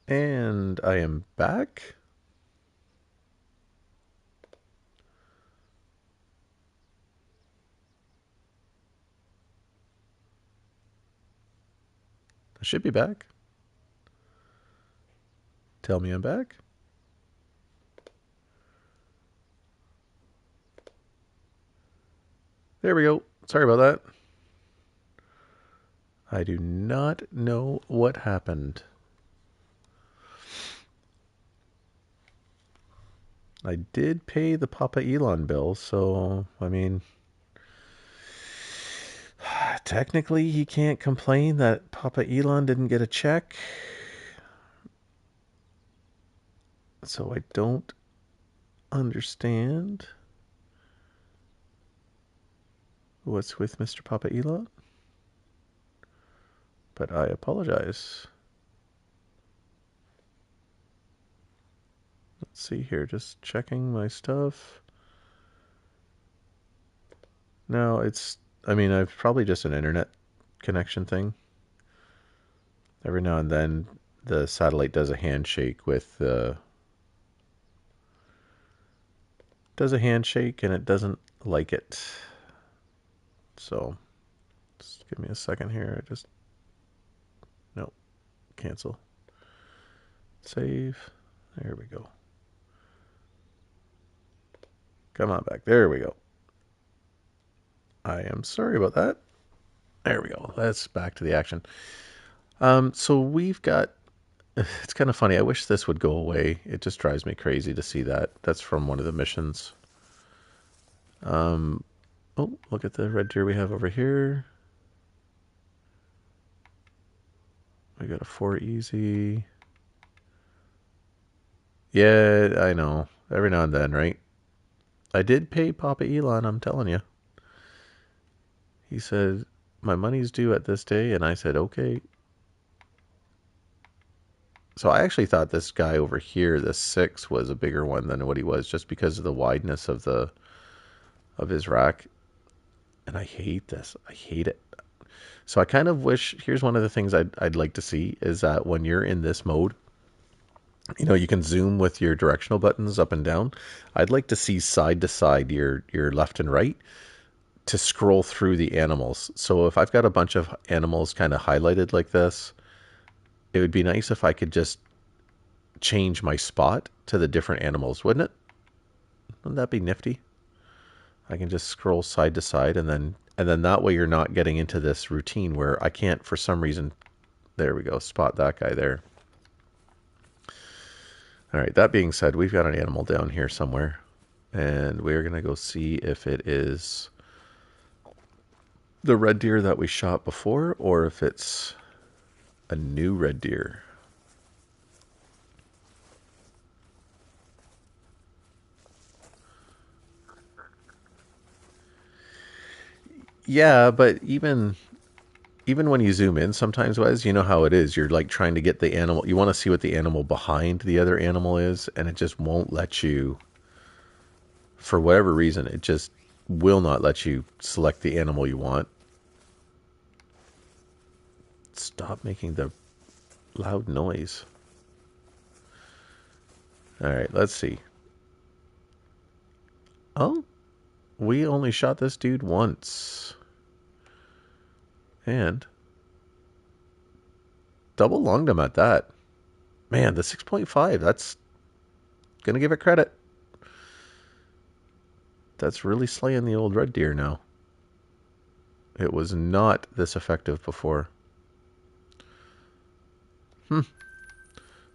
And I am back. I should be back. Tell me I'm back. There we go. Sorry about that. I do not know what happened. I did pay the Papa Elon bill, so, I mean, technically he can't complain that Papa Elon didn't get a check. So I don't understand what's with Mr. Papa Elon, but I apologize. Let's see here, just checking my stuff. No, I mean, I've probably just an internet connection thing. Every now and then the satellite does a handshake and it doesn't like it. So just give me a second here. No, cancel. Save. There we go. Come on back. There we go. I am sorry about that. There we go. Let's back to the action. So we've got. It's kind of funny. I wish this would go away. It just drives me crazy to see that. That's from one of the missions. Oh, look at the red deer we have over here. We got a 4 easy. Yeah, I know. Every now and then, right? I did pay Papa Elon, I'm telling you. He said, my money's due at this day, and I said, okay. So I actually thought this guy over here, the 6, was a bigger one than what he was, just because of the wideness of his rack. And I hate this. I hate it. So I kind of wish. Here's one of the things I'd like to see is that when you're in this mode, you can zoom with your directional buttons up and down. I'd like to see side to side your left and right to scroll through the animals. So if I've got a bunch of animals kind of highlighted like this, it would be nice if I could just change my spot to the different animals, wouldn't it? Wouldn't that be nifty? I can just scroll side to side and then that way you're not getting into this routine where I can't for some reason. There we go, spot that guy there. All right, that being said, we've got an animal down here somewhere, and we're going to go see if it is the red deer that we shot before or if it's a new red deer. Yeah, but even when you zoom in sometimes, Wes, you know how it is. You're like trying to get the animal. You want to see what the animal behind the other animal is, and it just won't let you. For whatever reason, it just will not let you select the animal you want. Stop making the loud noise. All right, let's see. Oh, we only shot this dude once. And double lunged him at that. Man, the 6.5, that's going to give it credit. That's really slaying the old red deer now. It was not this effective before.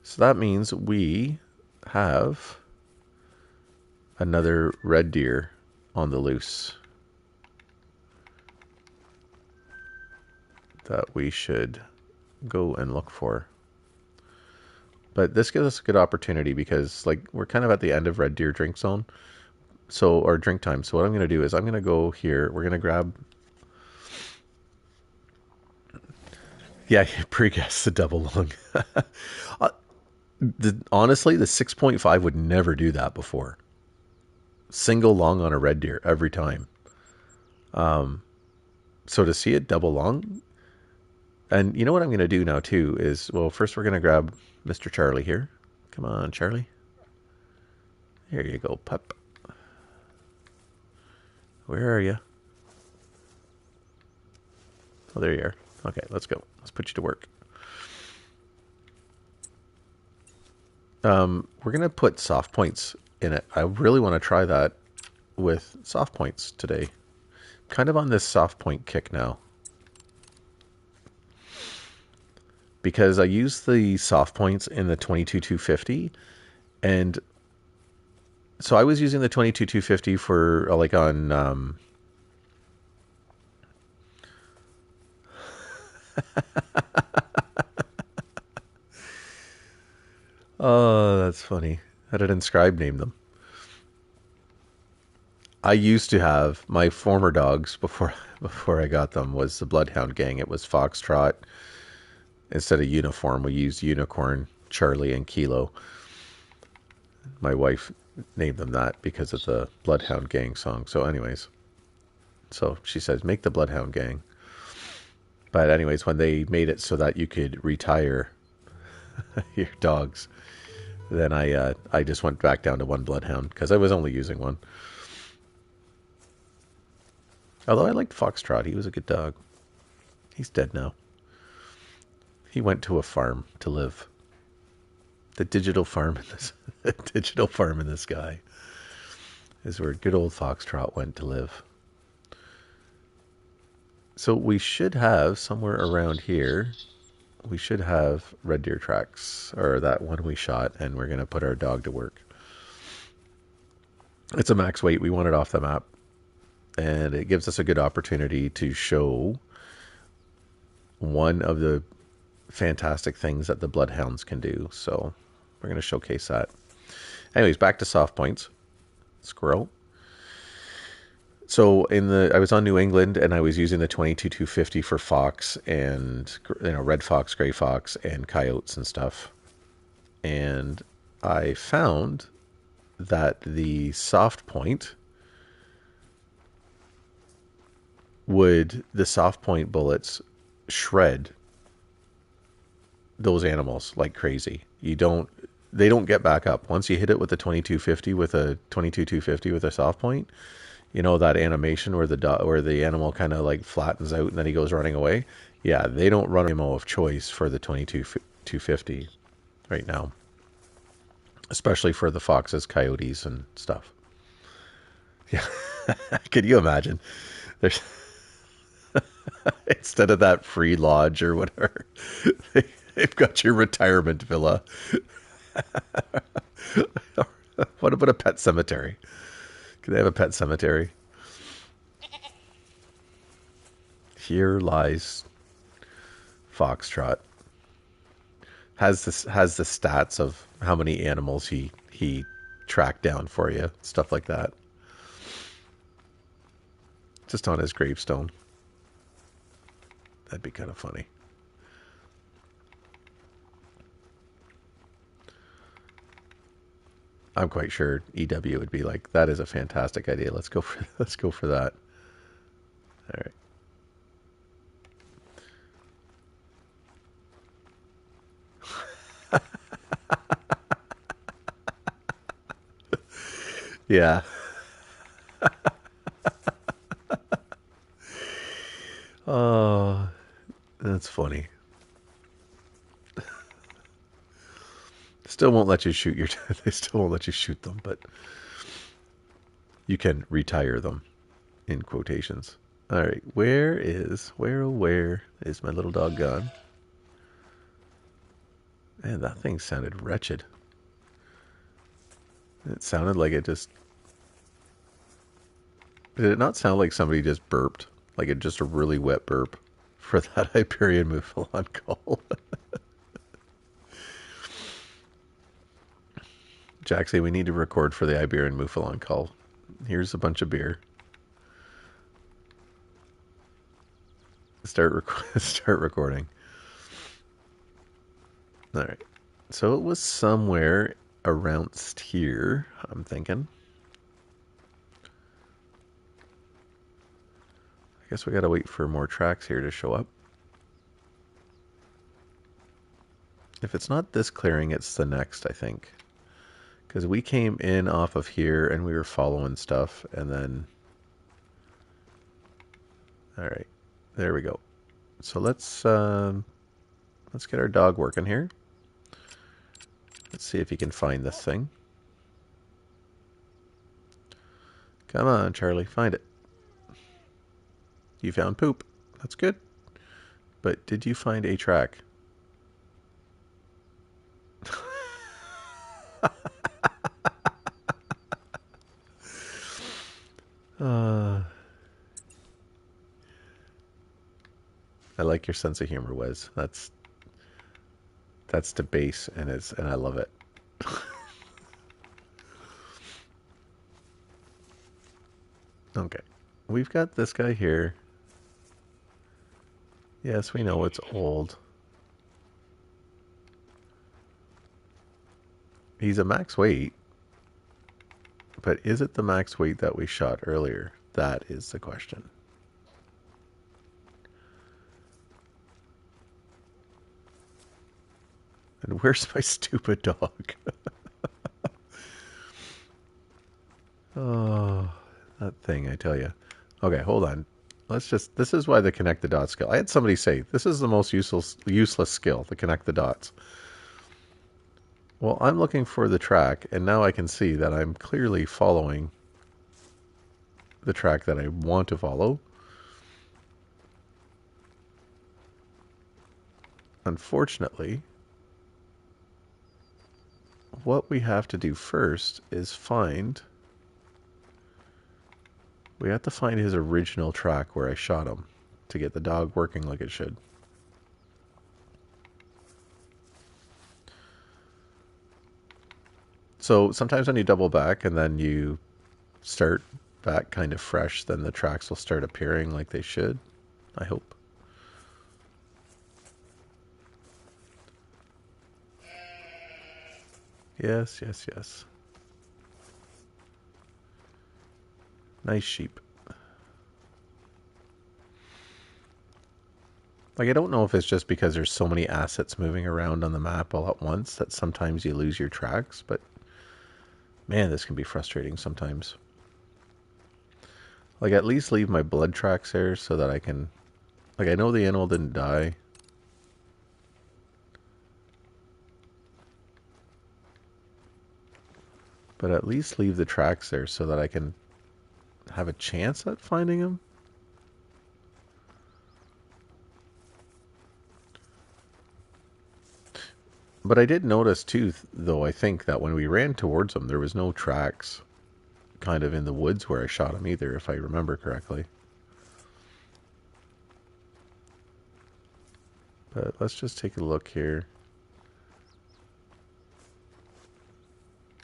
So that means we have another red deer on the loose that we should go and look for. But this gives us a good opportunity because we're kind of at the end of red deer drink zone. So, or drink time. So what I'm going to do is I'm going to go here. We're going to grab. Yeah, pre-guess the double lung. Honestly, the 6.5 would never do that before. Single lung on a red deer every time. So to see it double lung, And you know what I'm going to do now too is, well, first we're going to grab Mr. Charlie here. Come on, Charlie. Here you go, pup. Where are you? Oh, there you are. Okay, let's go. Let's put you to work. We're going to put soft points in it. I really want to try that with soft points today. Kind of on this soft point kick now. Because I use the soft points in the 22-250, and so I was using the 22-250 for like on oh, that's funny. I did Inscribe name them. I used to have my former dogs before I got them was the Bloodhound Gang. It was Foxtrot. Instead of uniform, we used Unicorn, Charlie, and Kilo. My wife named them that because of the Bloodhound Gang song. So anyways, so she says, make the Bloodhound Gang. But anyways, when they made it so that you could retire your dogs, then I just went back down to one Bloodhound because I was only using one. Although I liked Foxtrot. He was a good dog. He's dead now. He went to a farm to live. The digital farm in this the digital farm in the sky is where good old Foxtrot went to live. So we should have somewhere around here, we should have red deer tracks, or that one we shot, and we're going to put our dog to work. It's a max weight. We want it off the map. And it gives us a good opportunity to show one of the fantastic things that the Bloodhounds can do. So we're going to showcase that. Anyways, back to soft points. Squirrel. So I was on New England and I was using the 22-250 for fox and red fox, gray fox, and coyotes and stuff. And I found that the soft point the soft point bullets shred those animals like crazy. They don't get back up. Once you hit it with the 22-50 with a 22-250 with a soft point, you know that animation where the animal kind of like flattens out and then he goes running away. Yeah, they don't run ammo of choice for the 22-250 right now, especially for the foxes, coyotes, and stuff. Yeah, could you imagine? There's instead of that free lodge or whatever, they've got your retirement villa. What about a pet cemetery? Could they have a pet cemetery? Here lies Foxtrot. Has the stats of how many animals he tracked down for you, stuff like that. Just on his gravestone. That'd be kind of funny. I'm quite sure EW would be like, that is a fantastic idea. Let's go for that. All right. Yeah. Oh, that's funny. Still won't let you shoot they still won't let you shoot them, but you can retire them in quotations. All right, where is my little dog gone? Man, that thing sounded wretched. It sounded like it just... Did it not sound like somebody just burped? Like it just a really wet burp for that Iberian Mouflon call. Jaxie, we need to record for the Iberian Mouflon call. Here's a bunch of beer. Start recording. All right. So it was somewhere around here, I'm thinking. I guess we gotta wait for more tracks here to show up. If it's not this clearing, it's the next, I think. Because we came in off of here and we were following stuff, and then... Alright, there we go. So let's get our dog working here. Let's see if he can find this thing. Come on, Charlie, find it. You found poop. That's good. But did you find a track? I like your sense of humor, Wes. That's the base, and I love it. Okay, we've got this guy here. Yes, we know it's old. He's a max weight, but is it the max weight that we shot earlier? That is the question. And where's my stupid dog? Oh, that thing, I tell you. Okay, hold on. This is why the connect the dots skill. I had somebody say, this is the most useless skill, the connect the dots. Well, I'm looking for the track, and now I can see that I'm clearly following the track that I want to follow. Unfortunately, what we have to do first is we have to find his original track where I shot him to get the dog working like it should. So sometimes when you double back and then you start back kind of fresh, then the tracks will start appearing like they should, I hope. Yes, yes, yes. Nice sheep. Like, I don't know if it's just because there's so many assets moving around on the map all at once that sometimes you lose your tracks, but man, this can be frustrating sometimes. Like, at least leave my blood tracks there so that I can... Like, I know the animal didn't die. But at least leave the tracks there so that I can have a chance at finding him. But I did notice too, though, I think that when we ran towards him, there was no tracks kind of in the woods where I shot him either, if I remember correctly. But let's just take a look here.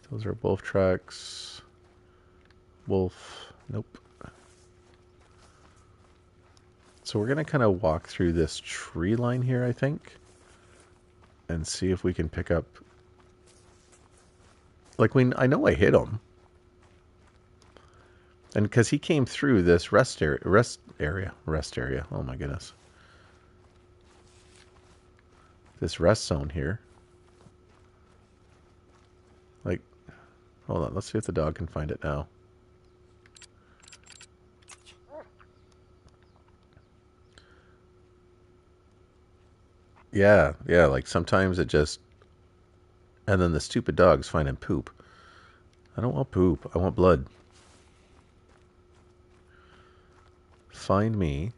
Those are both tracks. Wolf. Nope. So we're going to kind of walk through this tree line here, I think, and see if we can pick up... Like, I know I hit him. And because he came through this rest area. Oh my goodness. This rest zone here. Like, hold on, let's see if the dog can find it now. Yeah, like sometimes it just... And then the stupid dog's finding poop. I don't want poop, I want blood. Find me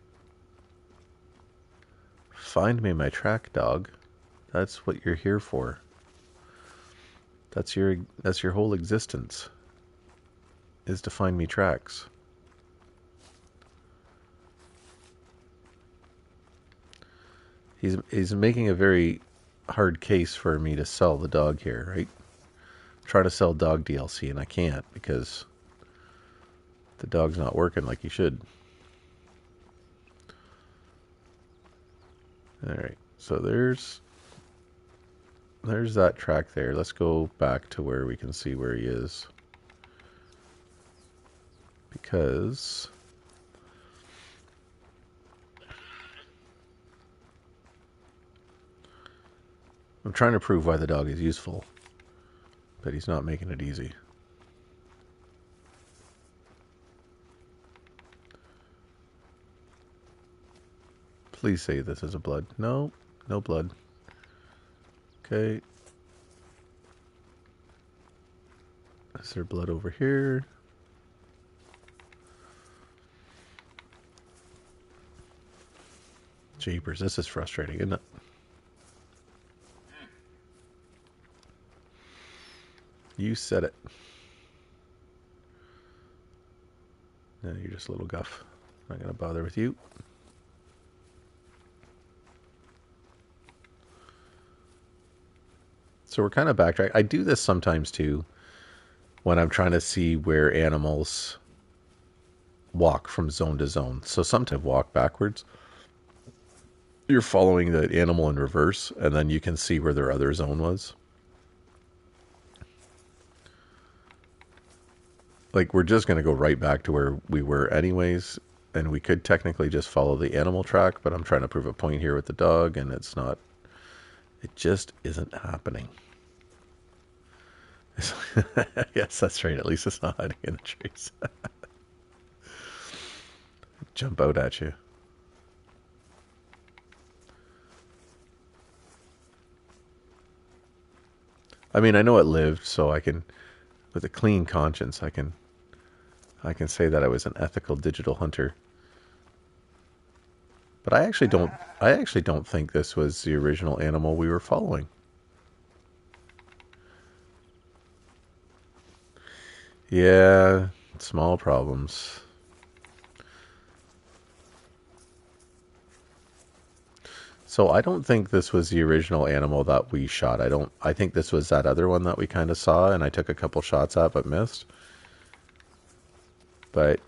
my track, dog. That's what you're here for. That's your whole existence, is to find me tracks. He's making a very hard case for me to sell the dog here, right? Try to sell dog DLC, and I can't because the dog's not working like he should. Alright, so there's that track there. Let's go back to where we can see where he is. Because... I'm trying to prove why the dog is useful, but he's not making it easy. Please say this is a blood. No, no blood. Okay. Is there blood over here? Jeepers, this is frustrating, isn't it? You said it. No, you're just a little guff. I'm not going to bother with you. So we're kind of backtrack. I do this sometimes too when I'm trying to see where animals walk from zone to zone. So sometimes walk backwards. You're following the animal in reverse, and then you can see where their other zone was. Like, we're just going to go right back to where we were anyways, and we could technically just follow the animal track, but I'm trying to prove a point here with the dog, and it's not, it just isn't happening. Yes, that's right. At least it's not hiding in the trees. Jump out at you. I mean, I know it lived, so I can, with a clean conscience, I can say that I was an ethical digital hunter. But I actually don't think this was the original animal we were following. Yeah, small problems. So I don't think this was the original animal that we shot. I think this was that other one that we kind of saw and I took a couple shots at but missed. But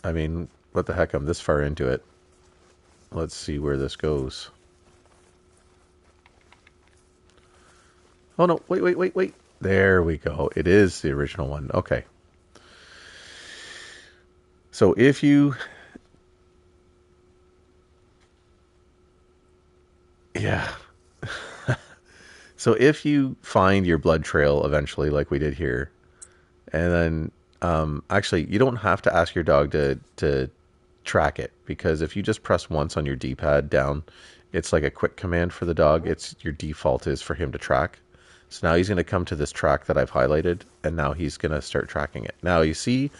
I mean, what the heck, I'm this far into it. Let's see where this goes. Oh no, wait. There we go. It is the original one. Okay. So if you... Yeah. So if you find your blood trail eventually, like we did here, and then actually you don't have to ask your dog to track it, because if you just press once on your D-pad down, it's like a quick command for the dog. It's your default is for him to track. So now he's going to come to this track that I've highlighted, and now he's going to start tracking it. Now you see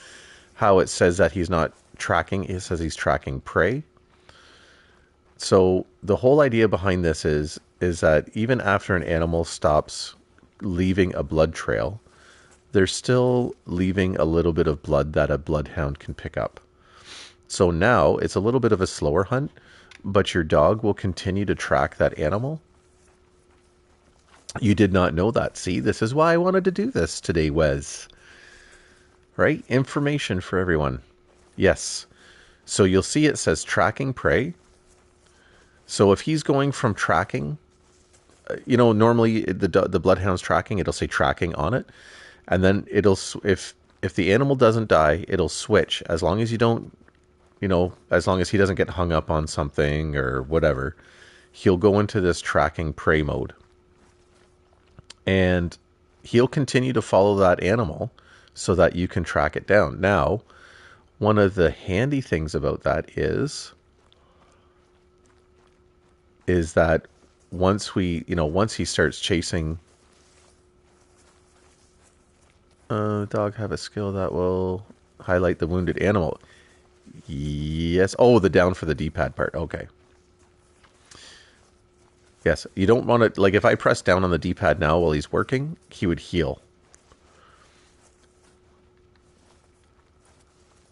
how it says that he's not tracking, it says he's tracking prey. So the whole idea behind this is that even after an animal stops leaving a blood trail, they're still leaving a little bit of blood that a bloodhound can pick up. So now it's a little bit of a slower hunt, but your dog will continue to track that animal. You did not know that. See, this is why I wanted to do this today, Wes. Right? Information for everyone. Yes. So you'll see it says tracking prey. So if he's going from tracking, normally the bloodhound's tracking, it'll say tracking on it. And then if the animal doesn't die, it'll switch. As long as you don't, as long as he doesn't get hung up on something or whatever, he'll go into this tracking prey mode. And he'll continue to follow that animal so that you can track it down. Now, one of the handy things about that is that once he starts chasing, dog have a skill that will highlight the wounded animal. Yes. Oh, the down for the D-pad part. Okay. Yes. You don't want to, like, if I press down on the D-pad now while he's working, he would heal.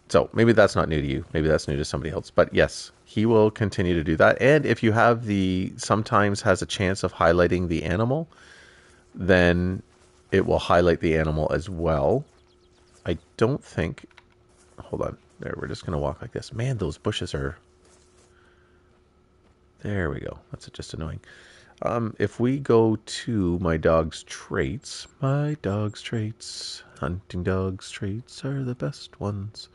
So maybe that's not new to you. Maybe that's new to somebody else. But yes, he will continue to do that. And if you have sometimes has a chance of highlighting the animal, then it will highlight the animal as well. I don't think... Hold on. There, we're just going to walk like this. Man, those bushes are... There we go. That's just annoying. If we go to my dog's traits, hunting dog's traits are the best ones.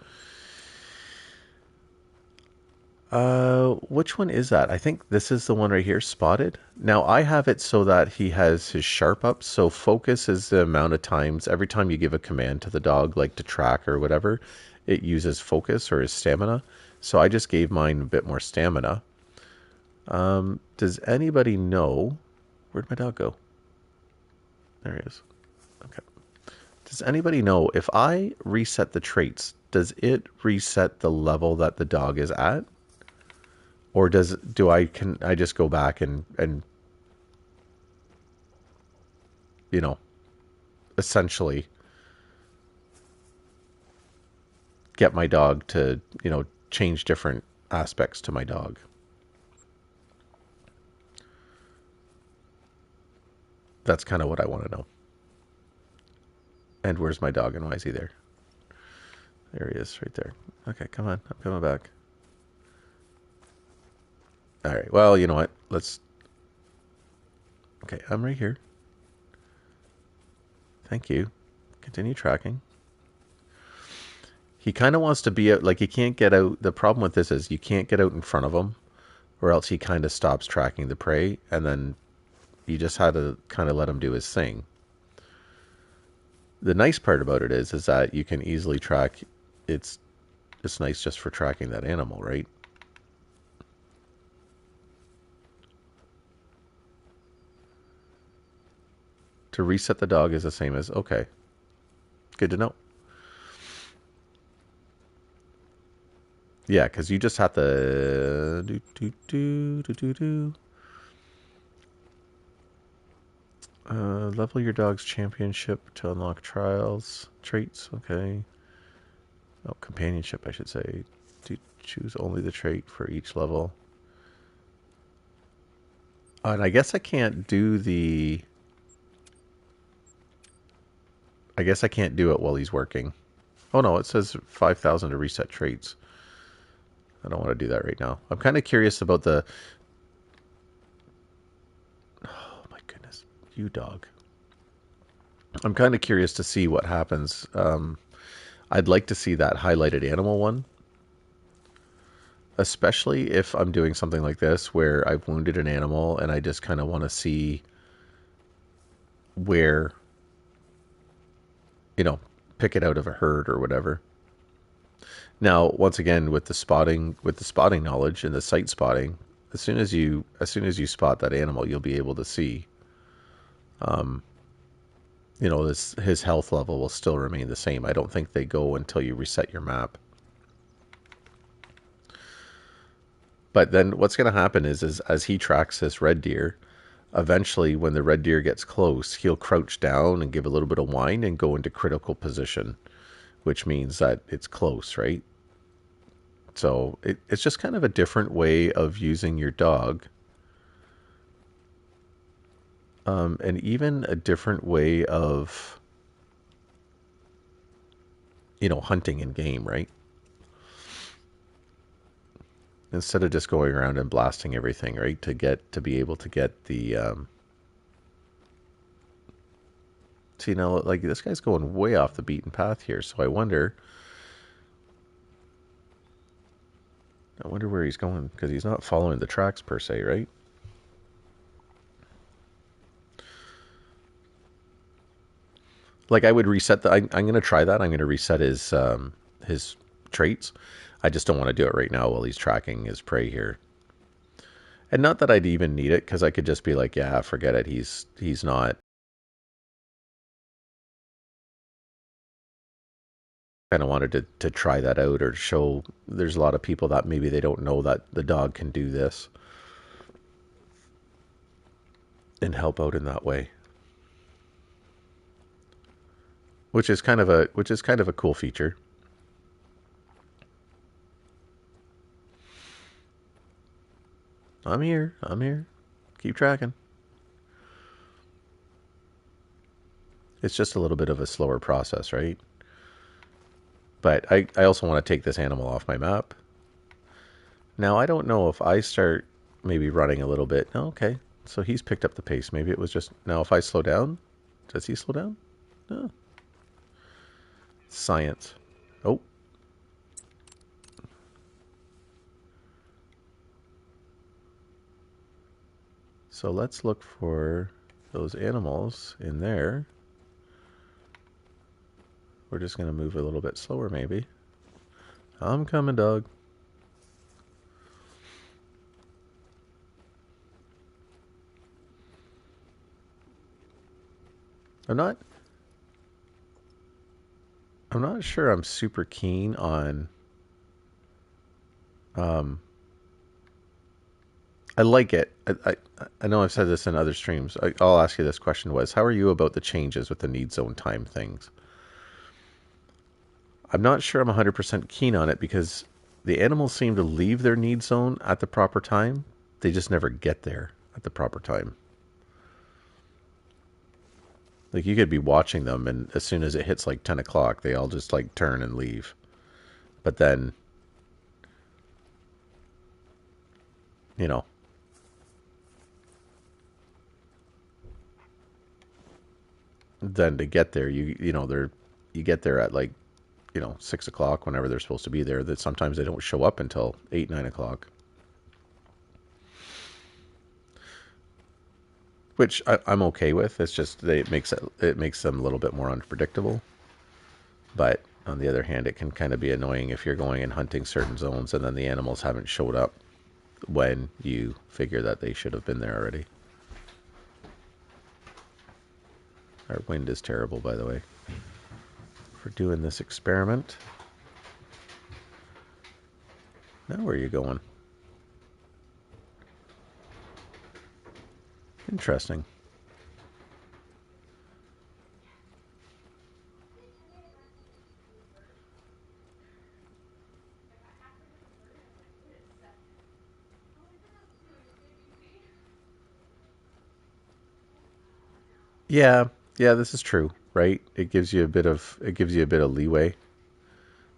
Which one is that? I think this is the one right here, spotted. Now I have it so that he has his sharp up. So focus is the amount of times, every time you give a command to the dog, like to track or whatever, it uses focus or his stamina. So I just gave mine a bit more stamina. Does anybody know, where'd my dog go? There he is. Okay. Does anybody know if I reset the traits, does it reset the level that the dog is at? Or can I just go back and you know, essentially get my dog to, change different aspects to my dog? That's kind of what I want to know. And where's my dog and why is he there? There he is, right there. Okay, come on. I'm coming back. All right. Well, you know what? Okay, I'm right here. Thank you. Continue tracking. He kind of wants to be out, like he can't get out. The problem with this is you can't get out in front of him, or else he kind of stops tracking the prey, and then you just had to kind of let him do his thing. The nice part about it is that you can easily track. It's nice just for tracking that animal, right? To reset the dog is the same as okay. Good to know. Yeah, because you just have to level your dog's championship to unlock trials traits. Okay. Oh, companionship, I should say. To choose only the trait for each level. And I guess I can't do the. I guess I can't do it while he's working. Oh no, it says 5,000 to reset traits. I don't want to do that right now. I'm kind of curious about the. Oh my goodness, you dog. I'm kind of curious to see what happens. I'd like to see that highlighted animal one, especially if I'm doing something like this where I've wounded an animal and I just kind of want to see where, you know, pick it out of a herd or whatever. Now, once again, with the spotting knowledge and the sight spotting, as soon as you spot that animal, you'll be able to see, um, his health level will still remain the same. I don't think they go until you reset your map. But then what's going to happen is as he tracks this red deer, eventually when the red deer gets close, he'll crouch down and give a little bit of whine and go into critical position, which means that it's close, right? So it's just kind of a different way of using your dog. And even a different way of, hunting in game, right? Instead of just going around and blasting everything, right? To be able to get the, see now, like this guy's going way off the beaten path here. So I wonder where he's going because he's not following the tracks per se, right? Like I would reset the. I'm going to try that. I'm going to reset his traits. I just don't want to do it right now while he's tracking his prey here. And not that I'd even need it because I could just be like, yeah, forget it. He's not. Kind of wanted to try that out or show. There's a lot of people that maybe they don't know that the dog can do this and help out in that way, which is kind of a cool feature. I'm here. I'm here. Keep tracking. It's just a little bit of a slower process, right? But I also want to take this animal off my map. Now, I don't know if I start maybe running a little bit. Oh, okay. So he's picked up the pace. Maybe it was just. Now, if I slow down, does he slow down? No. Science. Oh. So let's look for those animals in there. We're just going to move a little bit slower, maybe. I'm coming, dog. I'm not sure I'm super keen on I like it. I know I've said this in other streams. I'll ask you this question was, how are you about the changes with the need zone time things? I'm not sure I'm 100% keen on it because the animals seem to leave their need zone at the proper time. They just never get there at the proper time. Like you could be watching them and as soon as it hits like 10 o'clock, they all just like turn and leave. But then, you know, then to get there, you get there at like 6 o'clock whenever they're supposed to be there. That sometimes they don't show up until 8, 9 o'clock, which I'm okay with. It's just it makes them a little bit more unpredictable. But on the other hand, it can kind of be annoying if you're going and hunting certain zones and then the animals haven't showed up when you figure that they should have been there already. Our wind is terrible, by the way, for doing this experiment. Now where are you going? Interesting. Yeah, yeah, this is true, right? It gives you a bit of leeway.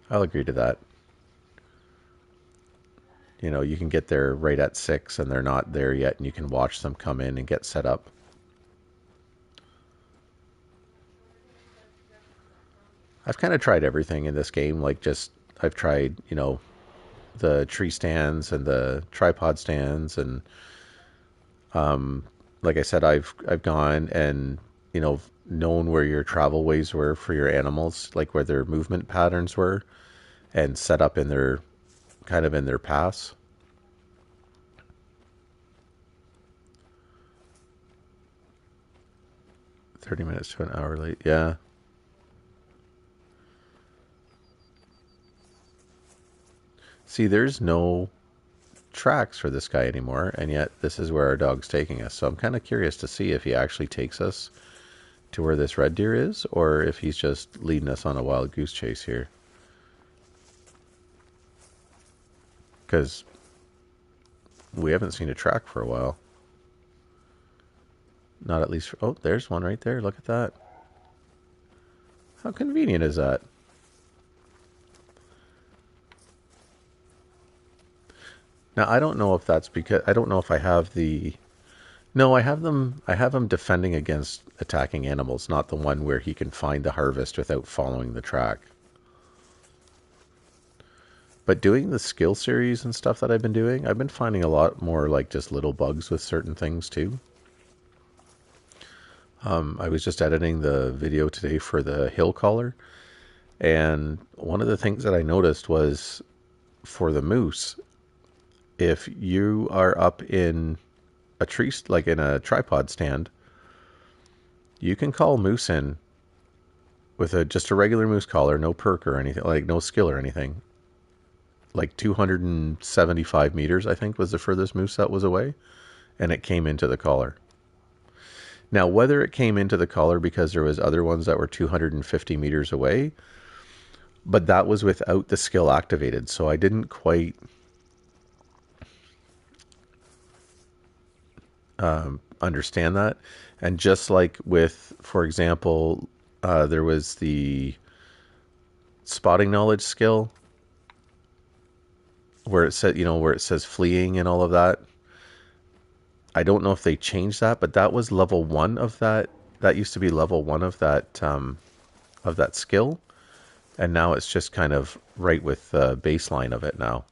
I'll agree to that. You can get there right at 6 and they're not there yet and you can watch them come in and get set up. I've kind of tried everything in this game, like just I've tried, the tree stands and the tripod stands and like I said, I've gone and known where your travel ways were for your animals, like where their movement patterns were, and set up in their kind of in their paths. 30 minutes to an hour late. Yeah. See, there's no tracks for this guy anymore, and yet this is where our dog's taking us. So I'm kind of curious to see if he actually takes us to where this red deer is, or if he's just leading us on a wild goose chase here. Because we haven't seen a track for a while. Not at least. Oh, there's one right there. Look at that. How convenient is that? Now I don't know if that's because I don't know if I have the. No, I have them. I have him defending against attacking animals, not the one where he can find the harvest without following the track. But doing the skill series and stuff that I've been doing, I've been finding a lot more like just little bugs with certain things too. I was just editing the video today for the hill collar, and one of the things that I noticed was for the moose, if you are up in a tree, like in a tripod stand, you can call moose in with just a regular moose collar, no perk or anything, like no skill or anything. Like 275 meters, I think, was the furthest moose that was away, and it came into the collar. Now, whether it came into the collar because there was other ones that were 250 meters away, but that was without the skill activated, so I didn't quite understand that. And just like with, for example, there was the spotting knowledge skill where it says fleeing and all of that. I don't know if they changed that, but that was level 1 of that. That used to be level 1 of that skill, and now it's just kind of right with the baseline of it now.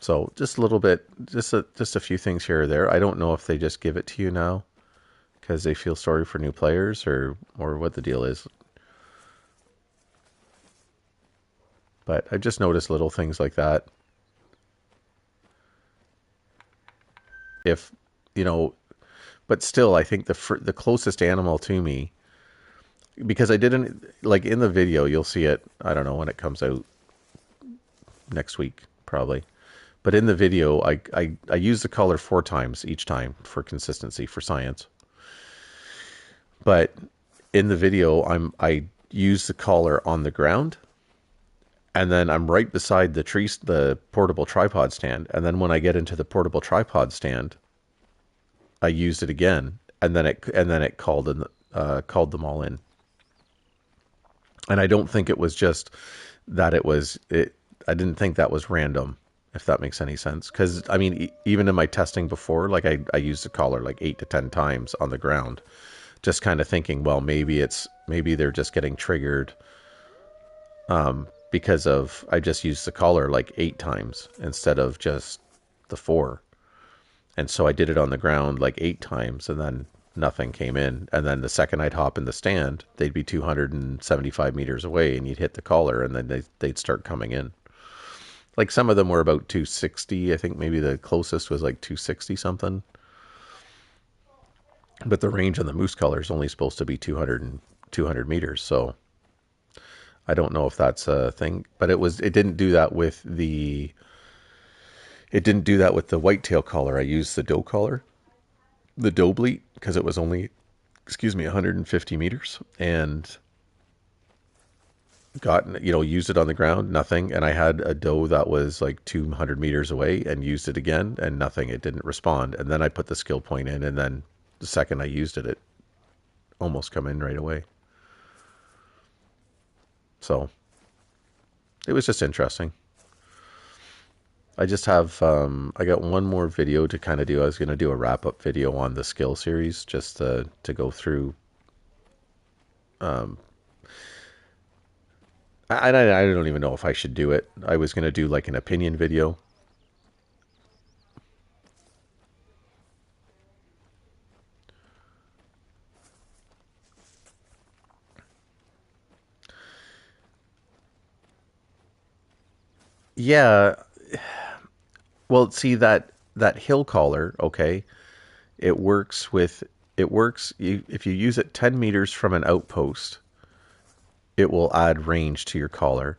So just a little bit, just a few things here or there. I don't know if they just give it to you now because they feel sorry for new players or what the deal is. But I just noticed little things like that. If you know, but still, I think the closest animal to me, because I didn't like in the video, you'll see it. I don't know when it comes out next week, probably. But in the video, I use the color 4 times each time for consistency for science. But in the video, I use the collar on the ground, and then I'm right beside the portable tripod stand. And then when I get into the portable tripod stand, I used it again, and then it called them all in. And I don't think it was just that it was it. I didn't think that was random, if that makes any sense. Because I mean, even in my testing before, like I used the collar like 8 to 10 times on the ground, just kind of thinking, well, maybe they're just getting triggered because of I just used the collar like 8 times instead of just the 4. And so I did it on the ground like 8 times, and then nothing came in. And then the second I'd hop in the stand, they'd be 275 meters away, and you'd hit the collar, and then they'd start coming in. Like some of them were about 260. I think maybe the closest was like 260 something. But the range on the moose collar is only supposed to be 200 meters. So I don't know if that's a thing, but it didn't do that with the whitetail collar. I used the doe collar, the doe bleat, because it was only 150 meters, and used it on the ground, nothing. And I had a doe that was like 200 meters away and used it again, and nothing. It didn't respond. And then I put the skill point in, and then the second I used it, it almost come in right away. So it was just interesting. I just have I got one more video to kind of do. I was going to do a wrap up video on the skill series, just to go through. I don't even know if I should do it. I was going to do like an opinion video. Yeah. Well, see that hill collar, okay? It works if you use it 10 meters from an outpost, it will add range to your collar.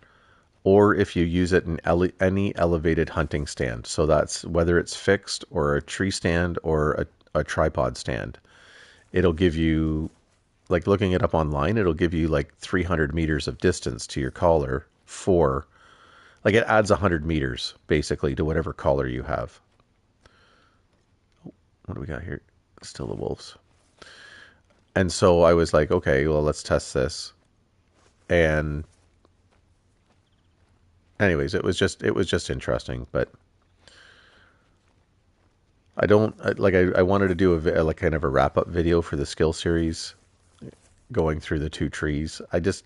Or if you use it in any elevated hunting stand. So that's whether it's fixed or a tree stand or a tripod stand. It'll give you, like looking it up online, it'll give you like 300 meters of distance to your collar like it adds 100 meters basically to whatever collar you have. What do we got here? Still the wolves. And so I was like, okay, well, let's test this. And anyways, it was just interesting, but I don't I wanted to do like kind of a wrap up video for the skill series going through the 2 trees. I just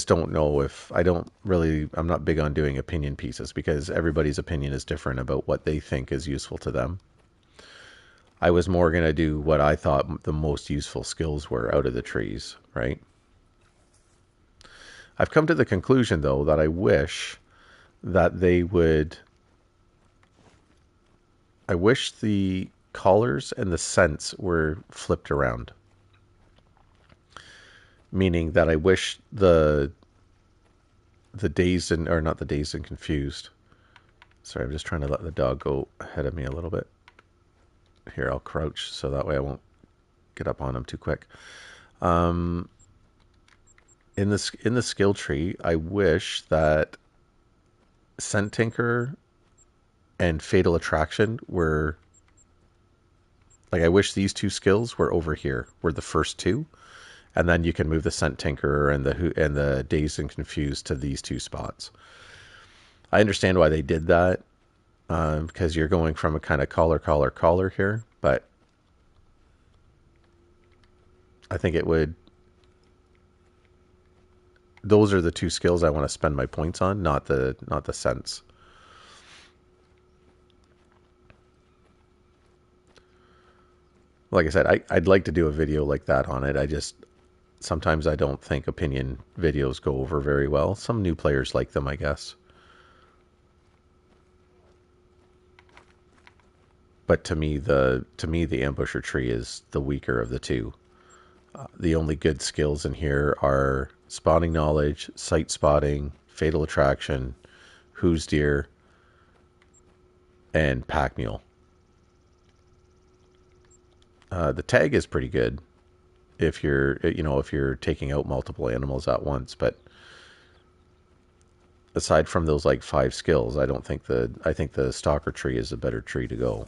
don't know if I'm not big on doing opinion pieces because everybody's opinion is different about what they think is useful to them. I was more going to do what I thought the most useful skills were out of the trees, right? I've come to the conclusion though that I wish that they would I wish the collars and the scents were flipped around. Meaning that I wish the dazed and or not the dazed and confused. Sorry, I'm just trying to let the dog go ahead of me a little bit. Here, I'll crouch so that way I won't get up on him too quick. In the skill tree, I wish that Scent Tinker and Fatal Attraction were like I wish these 2 skills were over here. Were the first 2. And then you can move the Scent Tinker and the Dazed and Confused to these 2 spots. I understand why they did that, because you're going from a kind of collar here, but I think it would. Those are the 2 skills I want to spend my points on, not the scents. like I said, I'd like to do a video like that on it. I just sometimes I don't think opinion videos go over very well. Some new players like them, I guess. But to me the ambusher tree is the weaker of the two. The only good skills in here are spotting knowledge, sight spotting, fatal attraction, who's deer, and pack mule. The tag is pretty good if you're taking out multiple animals at once, but aside from those like 5 skills, I think the stalker tree is a better tree to go.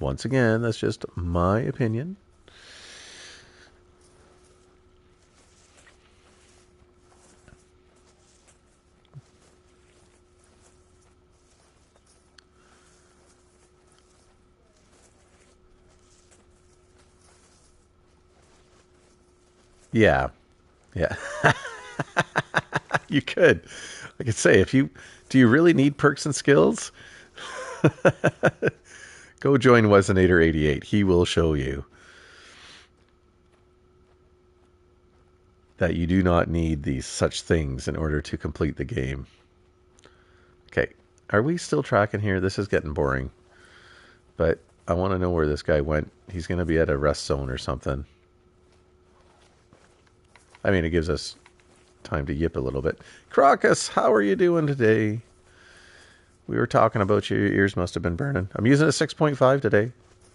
Once again, that's just my opinion. Yeah, yeah. You could. I could say if you do you really need perks and skills? Go join Wesinator 88. He will show you that you do not need these such things in order to complete the game. Okay, are we still tracking here? This is getting boring. But I want to know where this guy went. He's going to be at a rest zone or something. I mean, it gives us time to yip a little bit. Crocus, how are you doing today? We were talking about you. Your ears must have been burning. I'm using a 6.5 today,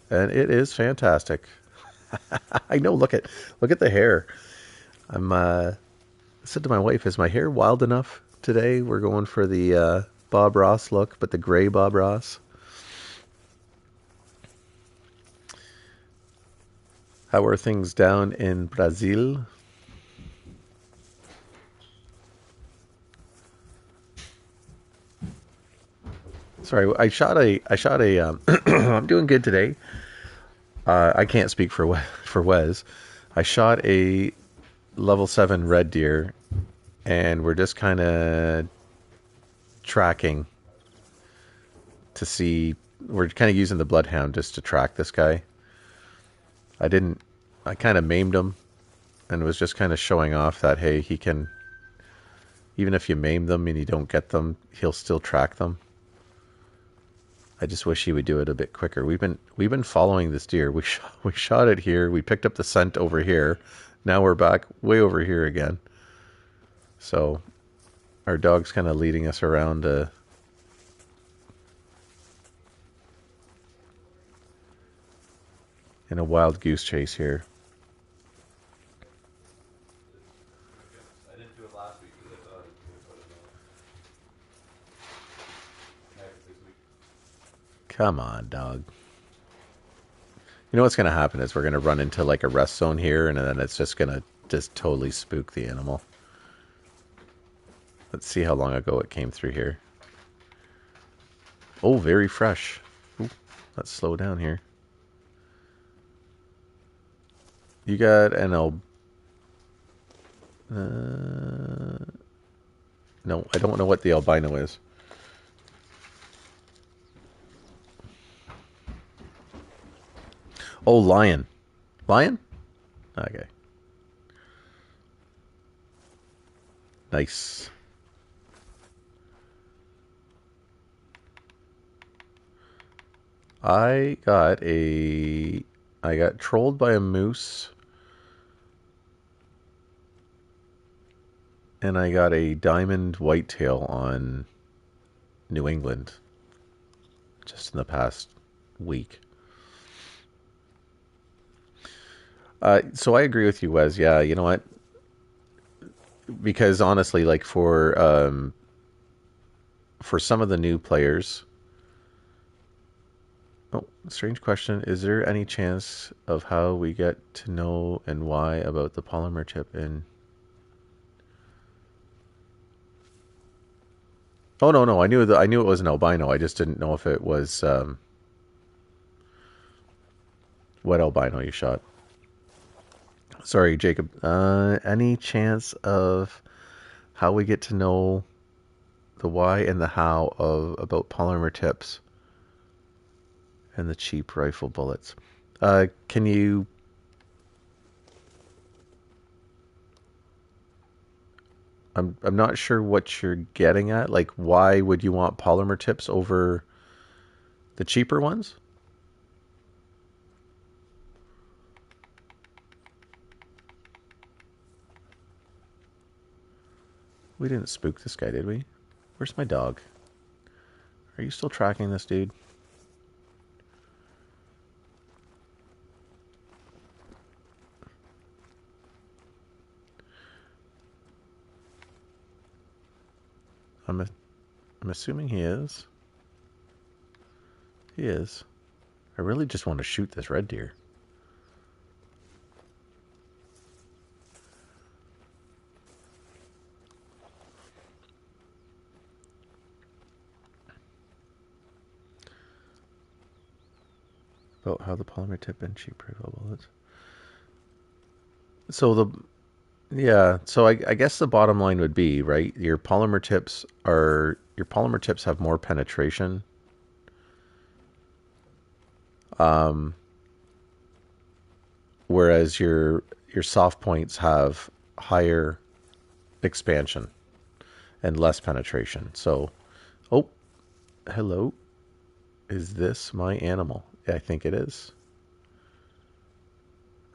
and it is fantastic. I know. Look at the hair. I'm said to my wife, "Is my hair wild enough today?" We're going for the Bob Ross look, but the gray Bob Ross. How are things down in Brazil? Sorry, I shot a. I'm doing good today. I can't speak for Wes. I shot a level 7 red deer, and we're just kind of tracking to see. We're kind of using the bloodhound just to track this guy. I kind of maimed him, and was just kind of showing off that hey, he can. Even if you maim them and you don't get them, he'll still track them. I just wish he would do it a bit quicker. We've been following this deer. We shot it here. We picked up the scent over here. Now we're back way over here again. So our dog's kind of leading us around in a wild goose chase here. I didn't do it last week because I thought I was going to put it on this week. Come on, dog. You know what's going to happen is we're going to run into like a rest zone here, and then it's just going to just totally spook the animal. Let's see how long ago it came through here. Oh, very fresh. Ooh, let's slow down here. You got an no, I don't know what the albino is. Oh, lion. Lion? Okay. Nice. I got trolled by a moose, and I got a diamond whitetail on New England just in the past week. So I agree with you, Wes. Yeah, you know what? Because honestly, like for some of the new players. Oh, strange question. Is there any chance of how we get to know and why about the polymer chip in? Oh no, I knew it was an albino. I just didn't know if it was what albino you shot. Sorry, Jacob. Any chance of how we get to know the why and the how of about polymer tips and the cheap rifle bullets. Can you? I'm not sure what you're getting at. Like, why would you want polymer tips over the cheaper ones? We didn't spook this guy, did we? Where's my dog? Are you still tracking this dude? I'm a, I'm assuming he is. He is. I really just want to shoot this red deer. About how the polymer tip and cheap rifle bullets. So the yeah, so I guess the bottom line would be, right, your polymer tips have more penetration. Whereas your soft points have higher expansion and less penetration. So, oh, hello. Is this my animal? I think it is.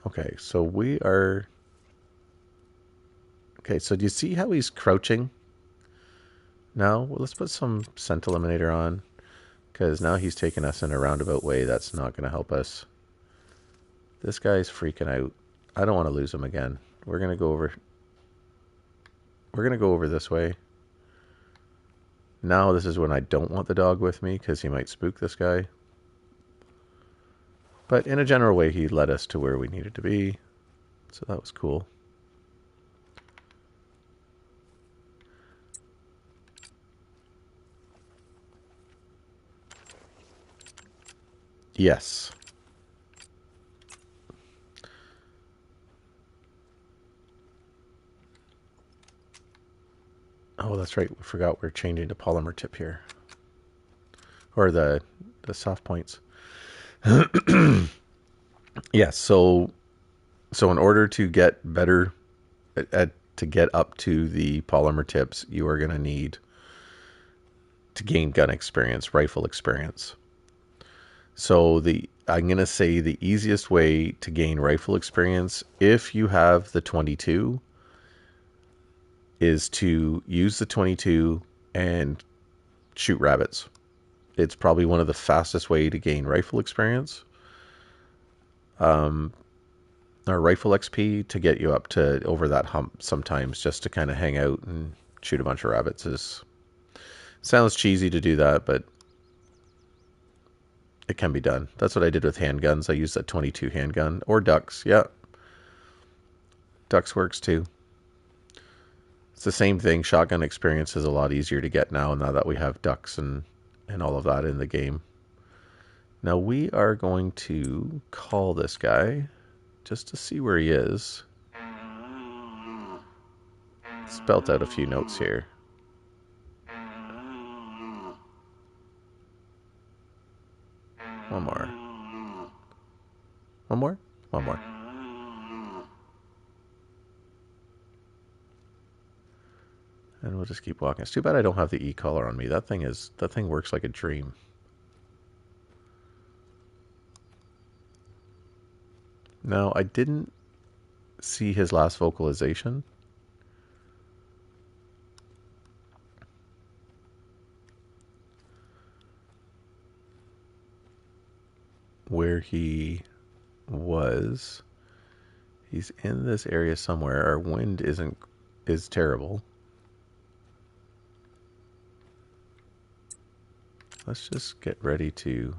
Okay, so we are. Okay, so do you see how he's crouching? Now, well, let's put some scent eliminator on, because now he's taking us in a roundabout way. That's not going to help us. This guy's freaking out. I don't want to lose him again. We're going to go over. We're going to go over this way. Now this is when I don't want the dog with me, because he might spook this guy. But in a general way, he led us to where we needed to be. So that was cool. Yes. Oh, that's right. We forgot we're changing to polymer tip here. Or the soft points. Yes, so in order to get better to get up to the polymer tips, you are going to need to gain gun experience, rifle experience. So I'm going to say the easiest way to gain rifle experience, if you have the 22, is to use the 22 and shoot rabbits. It's probably one of the fastest way to gain rifle experience. Or rifle XP to get you up to over that hump sometimes, just to kind of hang out and shoot a bunch of rabbits. Sounds cheesy to do that, but it can be done. That's what I did with handguns. I used that 22 handgun. Or ducks, yeah. Ducks works too. It's the same thing. Shotgun experience is a lot easier to get now that we have ducks and all of that in the game. Now we are going to call this guy just to see where he is. Spelt out a few notes here. One more. One more? One more. And we'll just keep walking. It's too bad I don't have the e-collar on me. That thing works like a dream. Now, I didn't see his last vocalization. Where he was. He's in this area somewhere. Our wind is terrible. Let's just get ready to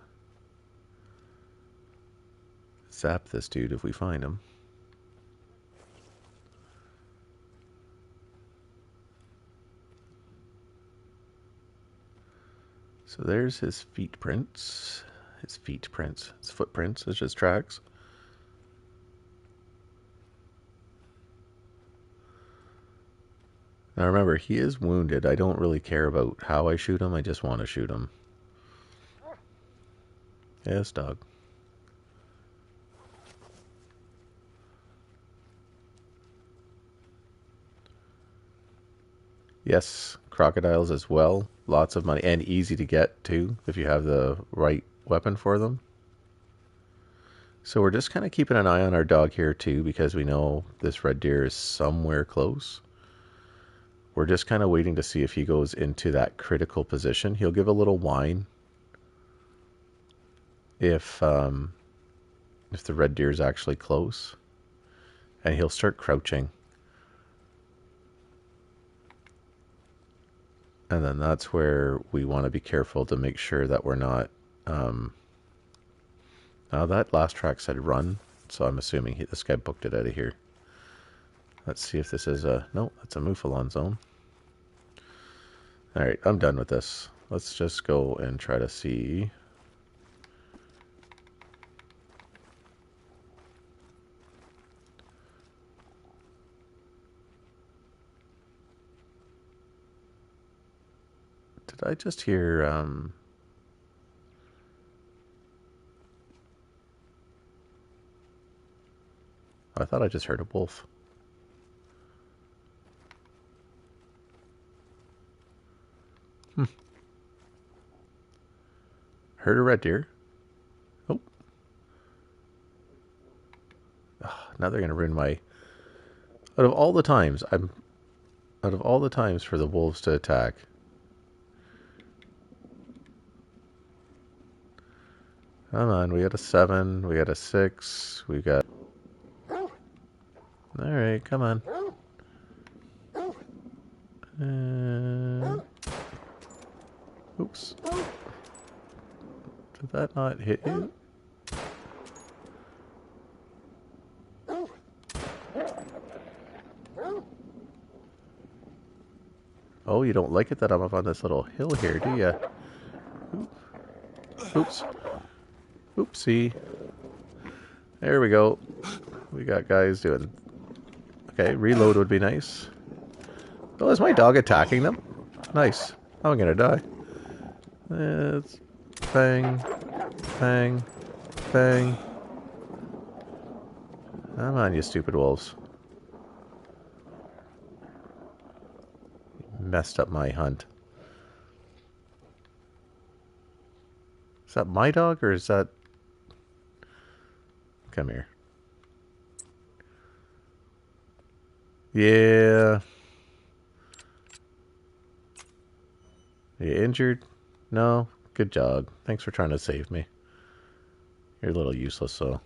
zap this dude if we find him. So there's his feet prints. His footprints. It's just tracks. Now remember, he is wounded. I don't really care about how I shoot him. I just want to shoot him. Yes, dog. Yes, crocodiles as well. Lots of money and easy to get too if you have the right weapon for them. So we're just kind of keeping an eye on our dog here too because we know this red deer is somewhere close. We're just kind of waiting to see if he goes into that critical position. He'll give a little whine if the red deer is actually close, and he'll start crouching. And then that's where we want to be careful to make sure that we're not... now that last track said run, so I'm assuming this guy booked it out of here. Let's see if this is a... No, that's a Mouflon zone. Alright, I'm done with this. Let's just go and try to see... Did I just hear... I thought I just heard a wolf. Heard a red deer. Oh. Now they're going to ruin my... Out of all the times for the wolves to attack... Come on, we got a 7, we got a 6, we got... Alright, come on. Oops. Did that not hit you? Oh, you don't like it that I'm up on this little hill here, do ya? Oops. Oopsie. There we go. We got guys doing... Okay, reload would be nice. Oh, is my dog attacking them? Nice. I'm gonna die. It's... Bang. Bang. Bang. Come on, you stupid wolves. Messed up my hunt. Is that my dog or is that... Come here. Yeah. You injured? No? Good job. Thanks for trying to save me. You're a little useless, so...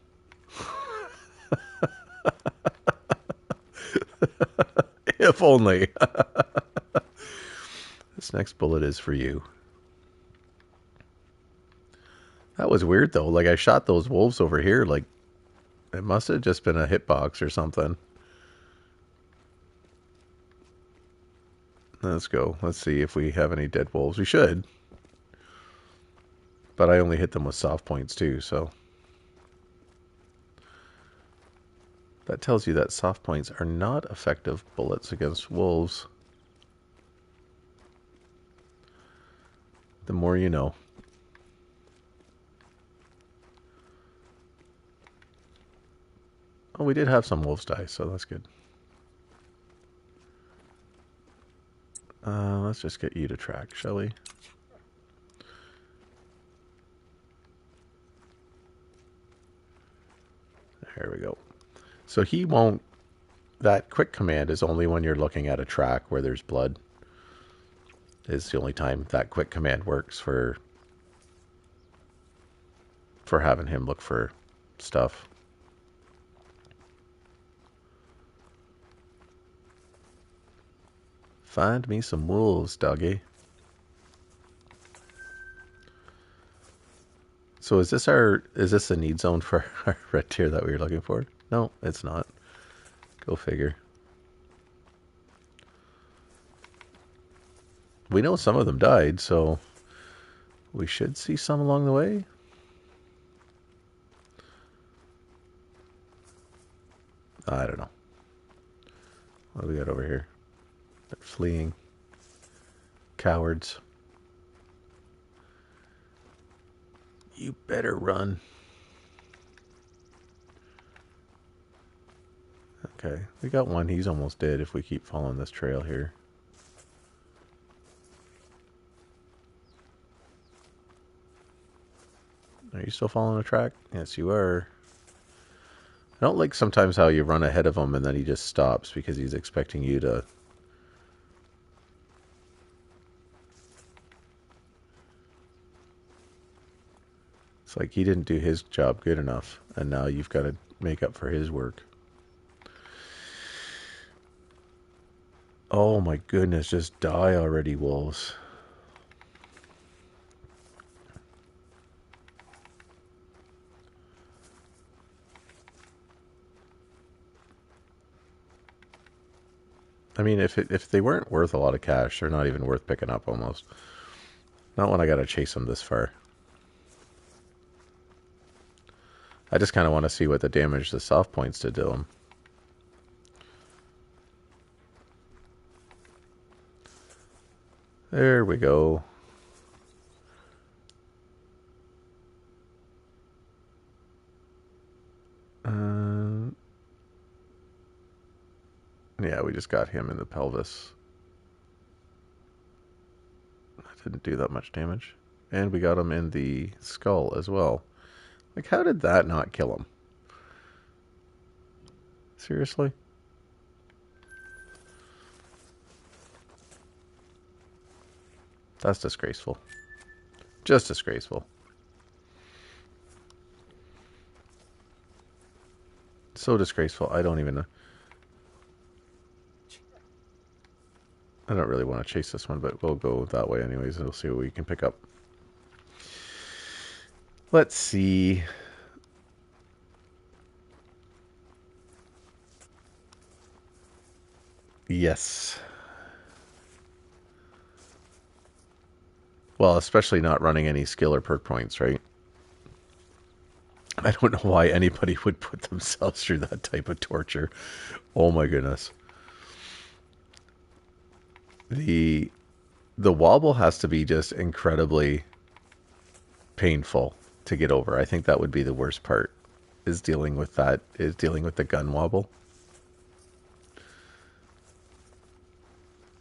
If only. This next bullet is for you. That was weird, though. Like, I shot those wolves over here. Like, it must have just been a hitbox or something. Let's go. Let's see if we have any dead wolves. We should. But I only hit them with soft points, too, so... That tells you that soft points are not effective bullets against wolves. The more you know. Oh, we did have some wolves die, so that's good. Let's just get you to track, shall we? There we go. So he won't... That quick command is only when you're looking at a track where there's blood. It's the only time that quick command works for having him look for stuff. Find me some wolves, doggy. So is this a need zone for our red deer that we were looking for? No, it's not. Go figure. We know some of them died, so we should see some along the way. I don't know. What do we got over here? Fleeing. Cowards. You better run. Okay, we got one. He's almost dead if we keep following this trail here. Are you still following the track? Yes, you are. I don't like sometimes how you run ahead of him and then he just stops because he's expecting you to... It's like he didn't do his job good enough, and now you've got to make up for his work. Oh my goodness, just die already, wolves. I mean, if they weren't worth a lot of cash, they're not even worth picking up almost. Not when I got to chase them this far. I just kind of want to see what the damage the soft points did to them. There we go. Yeah, we just got him in the pelvis. That didn't do that much damage. And we got him in the skull as well. Like, how did that not kill him? Seriously? That's disgraceful. Just disgraceful. So disgraceful. I don't even know. I don't really want to chase this one, but we'll go that way anyways, and we'll see what we can pick up. Let's see. Yes. Well, especially not running any skill or perk points, right? I don't know why anybody would put themselves through that type of torture. Oh my goodness. The wobble has to be just incredibly painful to get over. I think that would be the worst part, is dealing with that, is dealing with the gun wobble.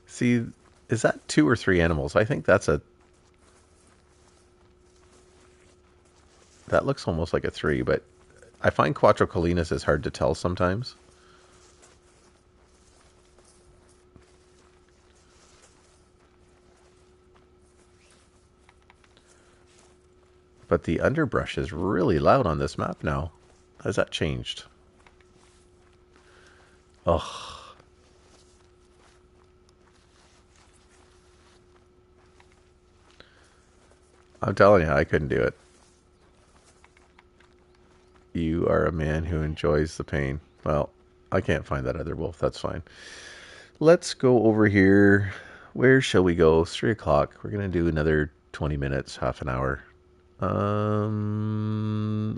See, is that 2 or 3 animals? I think that's a... That looks almost like a 3, but I find Cuatro Colinas is hard to tell sometimes. But the underbrush is really loud on this map now. Has that changed? Ugh. I'm telling you, I couldn't do it. You are a man who enjoys the pain. Well, I can't find that other wolf. That's fine. Let's go over here. Where shall we go? It's 3 o'clock. We're going to do another 20 minutes, half an hour. I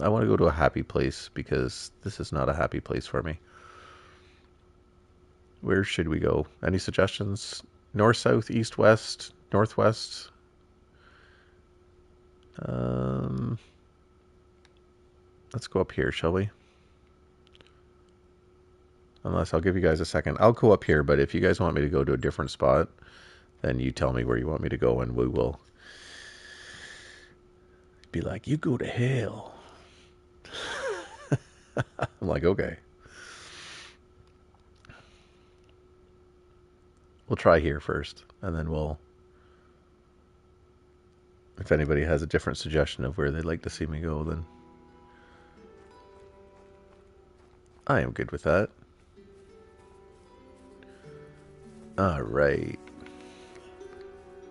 want to go to a happy place because this is not a happy place for me. Where should we go? Any suggestions? North, south, east, west, northwest? Let's go up here, shall we? Unless I'll give you guys a second. I'll go up here, but if you guys want me to go to a different spot, then you tell me where you want me to go and we will be like, you go to hell. I'm like, okay. We'll try here first, and then we'll... If anybody has a different suggestion of where they'd like to see me go, then... I am good with that. Alright.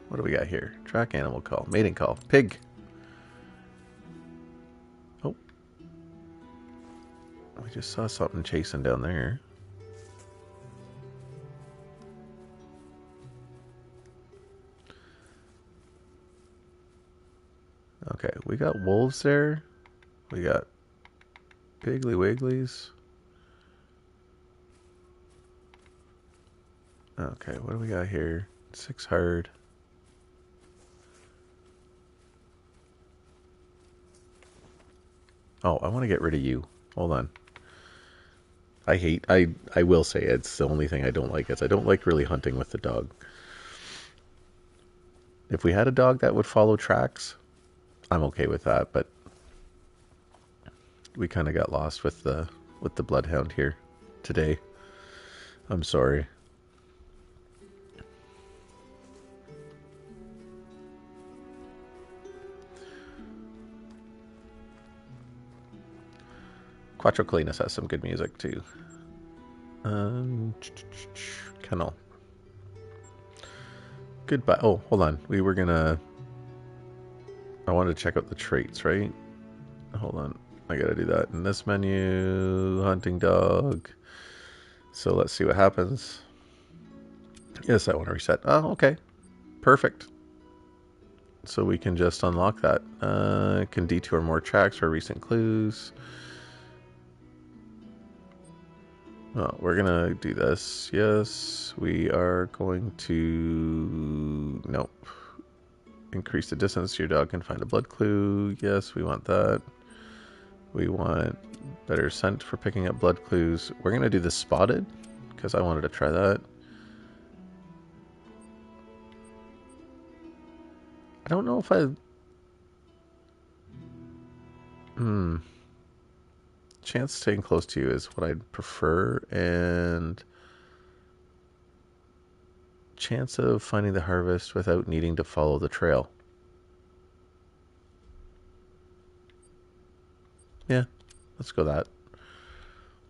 What do we got here? Track animal call. Mating call. Pig. Oh. I just saw something chasing down there. Okay, we got wolves there. We got Piggly Wigglies. Okay, what do we got here? 6 hard. Oh, I want to get rid of you. Hold on. I will say it's the only thing I don't like is I don't like really hunting with the dog. If we had a dog that would follow tracks, I'm okay with that, but we kind of got lost with the bloodhound here today. I'm sorry. Cuatro Colinas has some good music too. Kennel. Goodbye. Oh, hold on. We were gonna. I wanted to check out the traits, right? Hold on. I gotta do that in this menu. Hunting dog. So let's see what happens. Yes, I want to reset. Oh, okay. Perfect. So we can just unlock that. Can detour more tracks for recent clues. Well, we're gonna do this. Yes, we are going to... Nope. Increase the distance your dog can find a blood clue. Yes, we want that. We want better scent for picking up blood clues. We're gonna do the spotted, because I wanted to try that. I don't know if I... Chance staying close to you is what I'd prefer, and chance of finding the harvest without needing to follow the trail. Yeah, let's go that.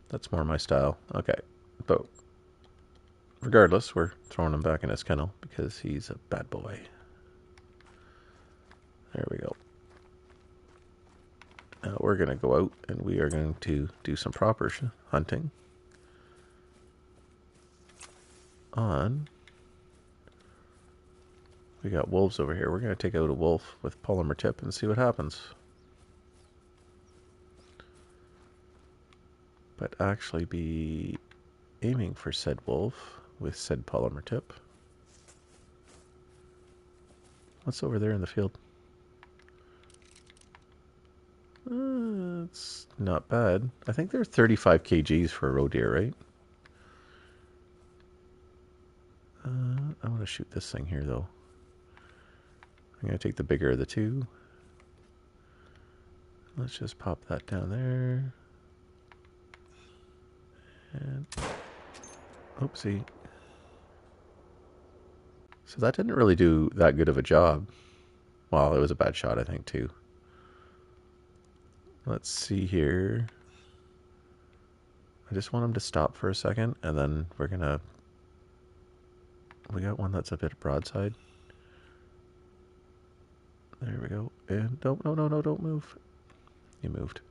That's more my style. Okay, but regardless, we're throwing him back in his kennel because he's a bad boy. There we go. Now we're going to go out and we are going to do some proper hunting on... We got wolves over here. We're going to take out a wolf with polymer tip and see what happens. But actually be aiming for said wolf with said polymer tip. What's over there in the field? It's not bad. I think they're 35 kgs for a roe deer, right? I want to shoot this thing here, though. I'm going to take the bigger of the two. Let's just pop that down there. And... Oopsie. So that didn't really do that good of a job. Well, it was a bad shot, I think, too. Let's see here. I just want him to stop for a second, and then we're gonna... We got one that's a bit broadside. There we go. And no, don't move. You moved.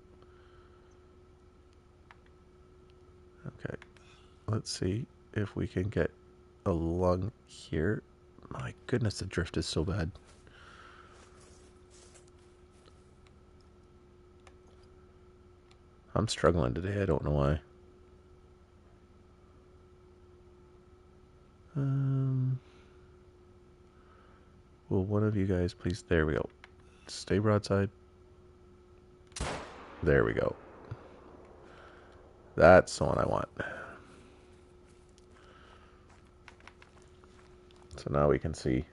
Okay. Let's see if we can get a lung here. My goodness, the drift is so bad. I'm struggling today. I don't know why. Will one of you guys please... There we go. Stay broadside. There we go. That's the one I want. So now we can see.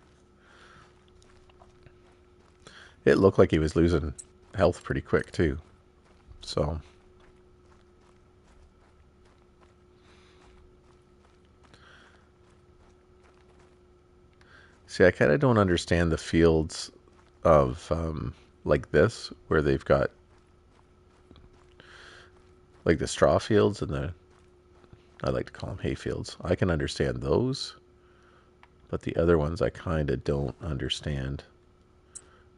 It looked like he was losing health pretty quick too. So... See, I kind of don't understand the fields of like this, where they've got like the straw fields and the... I like to call them hay fields. I can understand those, but the other ones I kind of don't understand.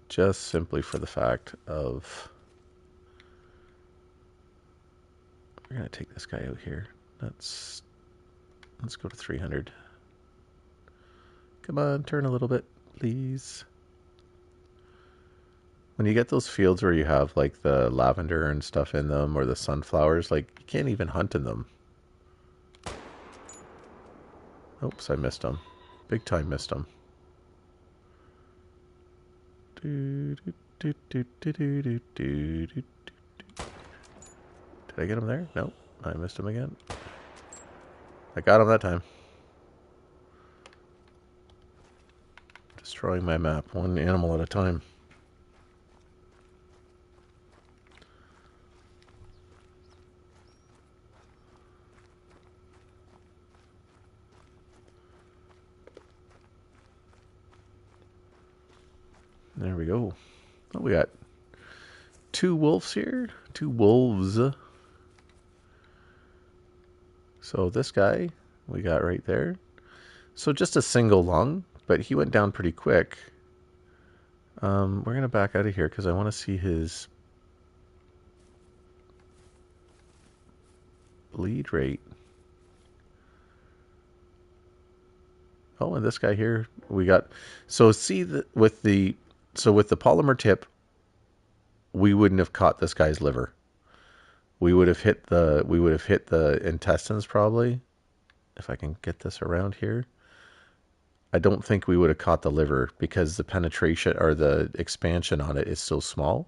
Just simply for the fact of... We're going to take this guy out here. Let's go to 300. Come on, turn a little bit, please. When you get those fields where you have like the lavender and stuff in them, or the sunflowers, like you can't even hunt in them. Oops, I missed him. Big time missed him. Did I get him there? Nope. I missed him again. I got him that time. Destroying my map, one animal at a time. There we go. Oh, we got 2 wolves here. 2 wolves. So this guy we got right there. So just a single lung, but he went down pretty quick. We're going to back out of here because I want to see his bleed rate. Oh, and this guy here, we got... So see, with the polymer tip, we wouldn't have caught this guy's liver. We would have hit the intestines probably. If I can get this around here. I don't think we would have caught the liver because the penetration or the expansion on it is so small.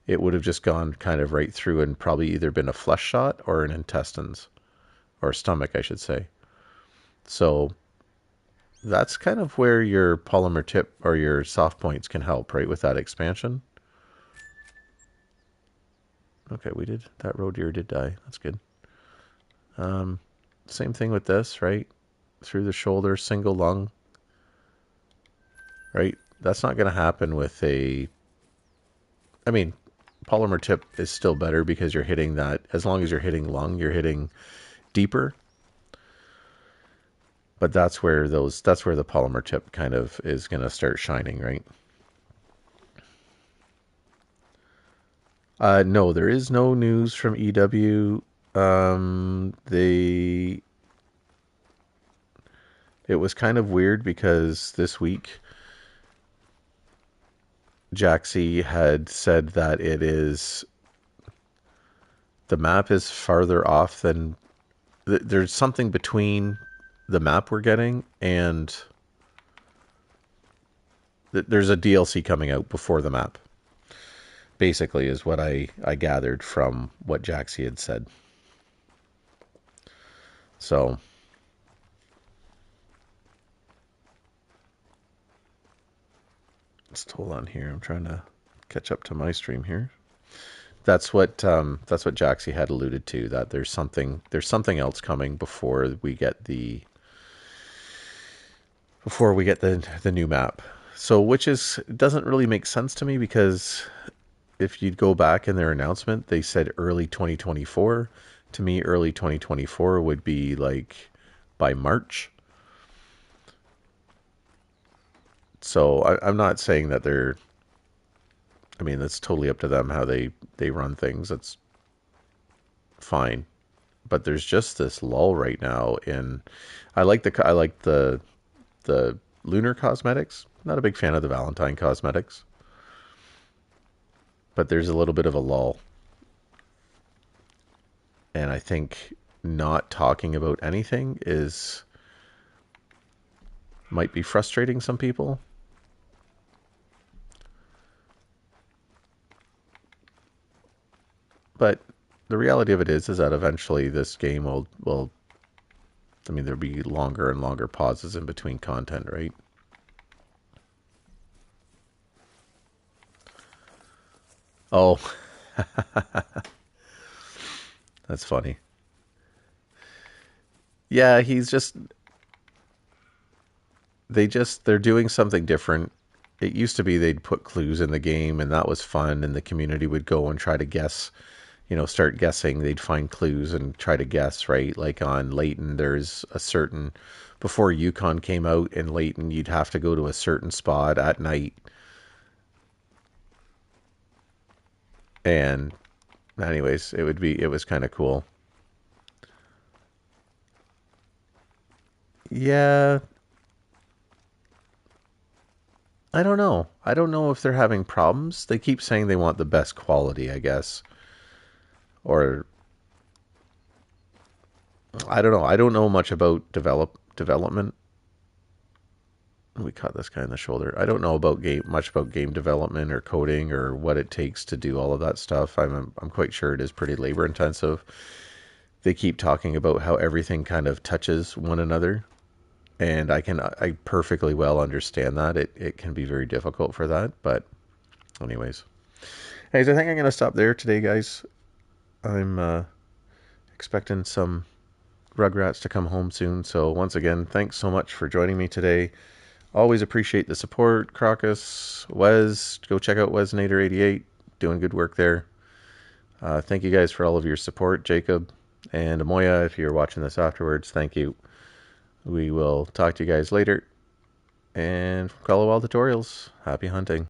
It would have just gone kind of right through and probably either been a flesh shot or an intestines or stomach, I should say. So that's kind of where your polymer tip or your soft points can help, right, with that expansion. Okay, that roe deer did die. That's good. Same thing with this, right? Through the shoulder, single lung. Right? That's not going to happen with a... I mean, polymer tip is still better because you're hitting that... As long as you're hitting lung, you're hitting deeper. But that's where the polymer tip kind of is going to start shining, right? No, there is no news from EW. It was kind of weird because this week Jaxie had said that the map is farther off than there's something between the map we're getting and there's a DLC coming out before the map. Basically is what I gathered from what Jaxie had said. So let's hold on here. I'm trying to catch up to my stream here. That's what Jaxie had alluded to, that there's something else coming before we get the new map. So which doesn't really make sense to me because if you'd go back in their announcement, they said early 2024. To me, early 2024 would be like by March. So I'm not saying that they're... I mean, that's totally up to them how they run things. That's fine. But there's just this lull right now in... I like the lunar cosmetics. Not a big fan of the Valentine cosmetics. But there's a little bit of a lull. And I think not talking about anything might be frustrating some people. But the reality of it is that eventually this game will I mean, there'll be longer and longer pauses in between content, right? Oh, that's funny. Yeah, they're doing something different. It used to be they'd put clues in the game and that was fun and the community would go and try to guess, start guessing. They'd find clues and try to guess, right? Like on Layton, there's a certain... Before Yukon came out in Layton, you'd have to go to a certain spot at night. And anyways, it was kind of cool. Yeah, I don't know. I don't know if they're having problems. They keep saying they want the best quality, I guess. Or I don't know. I don't know much about development. We caught this guy in the shoulder. I don't know about much about game development or coding or what it takes to do all of that stuff. I'm quite sure it is pretty labor intensive. They keep talking about how everything kind of touches one another, and I perfectly well understand that. It can be very difficult for that, but anyways. Anyways, I think I'm gonna stop there today, guys. I'm expecting some Rugrats to come home soon. So once again, thanks so much for joining me today. Always appreciate the support, Crocus, Wes. Go check out Wesnator88, doing good work there. Thank you guys for all of your support, Jacob and Amoya. If you're watching this afterwards, thank you. We will talk to you guys later. And from Colorwell Tutorials, happy hunting.